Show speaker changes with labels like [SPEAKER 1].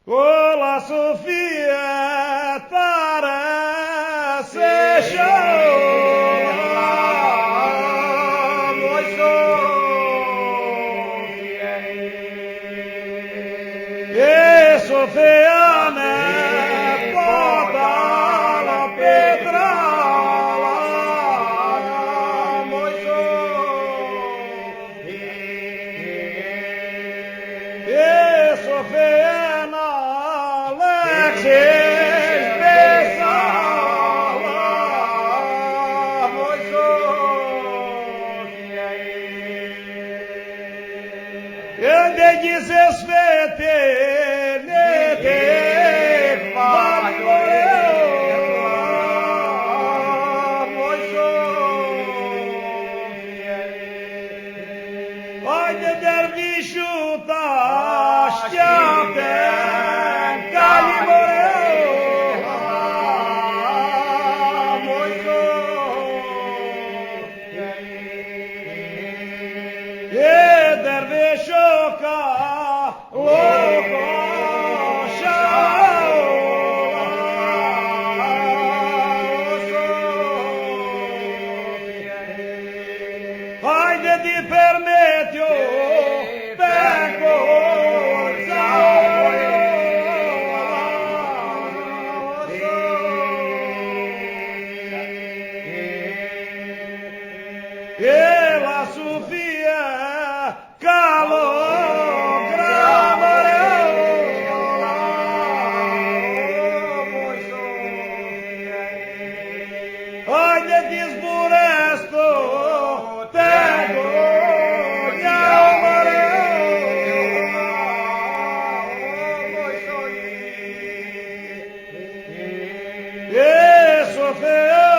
[SPEAKER 1] Olá, Sofia, para se Sofia, ne podala Petrala, Sofia, na Alexis Besala, Ende dizes fete, Haide dervișul ta, așteaptă Calimoreu, e dervișul ca Haide di permetio per corsa e la Sofia calo Haide di zburesto Sofia